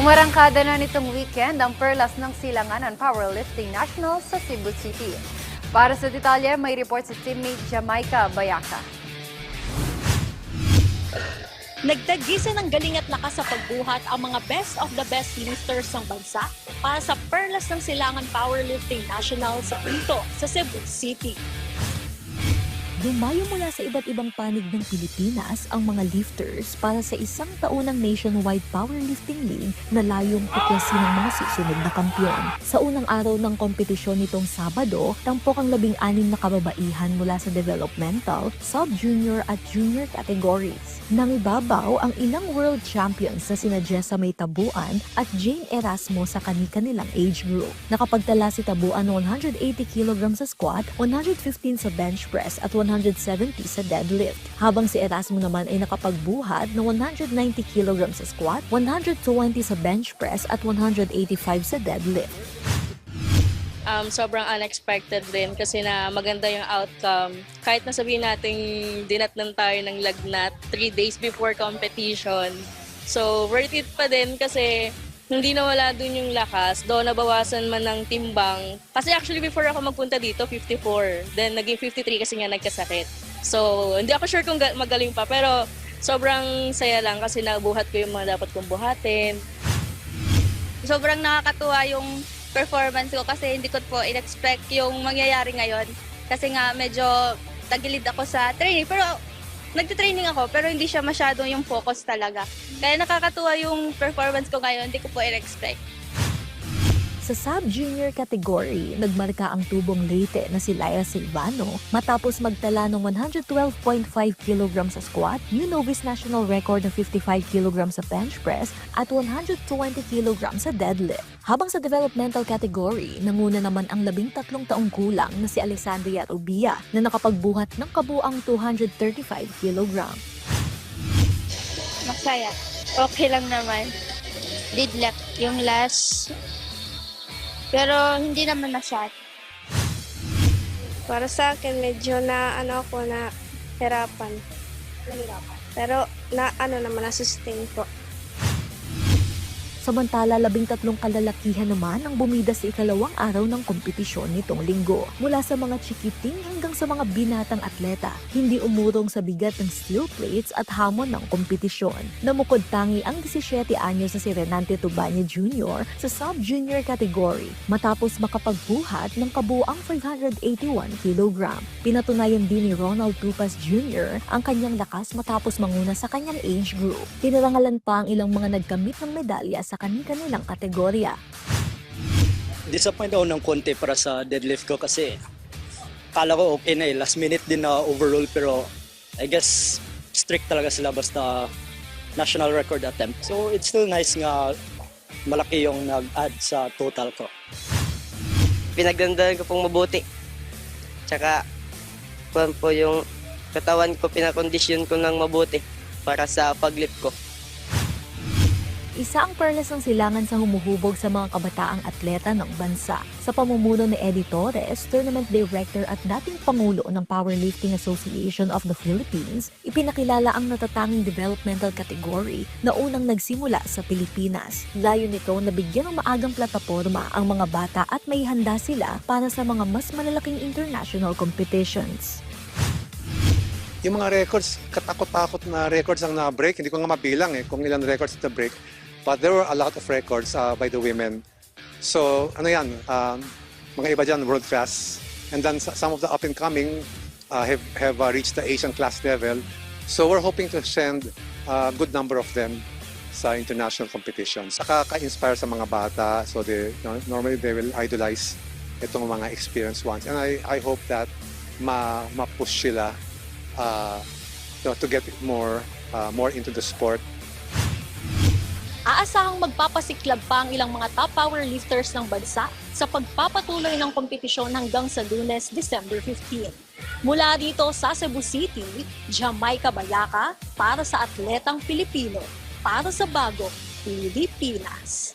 Umarangkada na nitong weekend ang Perlas ng Silanganan Powerlifting Nationals sa Cebu City. Para sa detalye, may report sa teammate Jamaica Bayaca. Nagtagisa ng galing at lakas sa pagbuhat ang mga best of the best lifters ng bansa para sa Perlas ng Silangan Powerlifting Nationals sa Pinto sa Cebu City. Dumayo mula sa iba't ibang panig ng Pilipinas ang mga lifters para sa isang taonang nationwide powerlifting league na layong tuklasin ng mga susunod na kampyon. Sa unang araw ng kompetisyon nitong Sabado, tampok ang 16 na kababaihan mula sa developmental, sub-junior at junior categories. Nangibabaw ang ilang world champions na sina Jessa May Tabuan at Jane Erasmo sa kani-kanilang age group. Nakapagtala si Tabuan ng 180 kg sa squat, 115 sa bench press at 170 sa deadlift. Habang si Erasmo naman ay nakapagbuhat ng 190 kg sa squat, 120 sa bench press at 185 sa deadlift. Sobrang unexpected din kasi na maganda yung outcome. Kahit nasabihin natin dinatnan tayo ng lagnat 3 days before competition. So worth it pa din kasi hindi nawala dun yung lakas, doon nabawasan man ng timbang. Kasi actually before ako magpunta dito, 54. Then naging 53 kasi nga nagkasakit. So hindi ako sure kung magaling pa, pero sobrang saya lang kasi nabuhat ko yung mga dapat kong buhatin. Sobrang nakakatuwa yung performance ko kasi hindi ko po in-expect yung mangyayari ngayon. Kasi nga medyo tagilid ako sa training, pero nagte-training ako pero hindi siya masyadong yung focus talaga. Kaya nakakatuwa yung performance ko ngayon, hindi ko po in-expect. Sa sub-junior category, nagmarka ang tubong Leyte na si Lyra Silvano matapos magtala ng 112.5 kg sa squat, new novice national record ng 55 kg sa bench press at 120 kg sa deadlift. Habang sa developmental category, nanguna naman ang 13 taong kulang na si Alexandria Rubia na nakapagbuhat ng kabuang 235 kg. Masaya. Okay lang naman. Did left yung last. Pero hindi naman masyado. Para sa akin, medyo na hirapan. Pero na-sustain po. Samantala, 13 kalalakihan naman ang bumida sa ikalawang araw ng kompetisyon nitong linggo. Mula sa mga chikiting hanggang sa mga binatang atleta, hindi umurong sa bigat ng steel plates at hamon ng kompetisyon. Namukod tangi ang 17 anyos na si Renante Tubanya Jr. sa sub-junior category matapos makapagbuhat ng kabuang 581 kg. Pinatunayan din ni Ronald Tupas Jr. ang kanyang lakas matapos manguna sa kanyang age group. Tinarangalan pa ang ilang mga nagkamit ng medalya sa kanilang kategorya. Disappoint ako ng konti para sa deadlift ko kasi kala ko okay na last minute din na overall, pero I guess strict talaga sila basta national record attempt. So it's still nice nga malaki yung nag-add sa total ko. Pinagdandahan ko pong mabuti. Tsaka po yung katawan ko, pinakondisyon ko ng mabuti para sa paglift ko. Isa ang Perlas ng Silangan sa humuhubog sa mga kabataang atleta ng bansa. Sa pamumuno ni Eddie Torres, Tournament Director at dating Pangulo ng Powerlifting Association of the Philippines, ipinakilala ang natatanging developmental category na unang nagsimula sa Pilipinas. Layo nito na bigyan ng maagang plataporma ang mga bata at may handa sila para sa mga mas malalaking international competitions. Yung mga records, katakot-takot na records ang na-break. Hindi ko nga mabilang kung ilan records na break. But there were a lot of records by the women. So, mga iba dyan, world class. And then some of the up-and-coming have reached the Asian class level. So we're hoping to send a good number of them sa international competitions. Nakaka-inspire sa mga bata. So normally they will idolize itong mga experienced ones. And I hope that ma-push sila to get more into the sport. Aasahang magpapasiklab pa ang ilang mga top powerlifters ng bansa sa pagpapatuloy ng kompetisyon hanggang sa Lunes, December 15. Mula dito sa Cebu City, Jamaica Bayaca para sa Atletang Pilipino, para sa Bagong Pilipinas.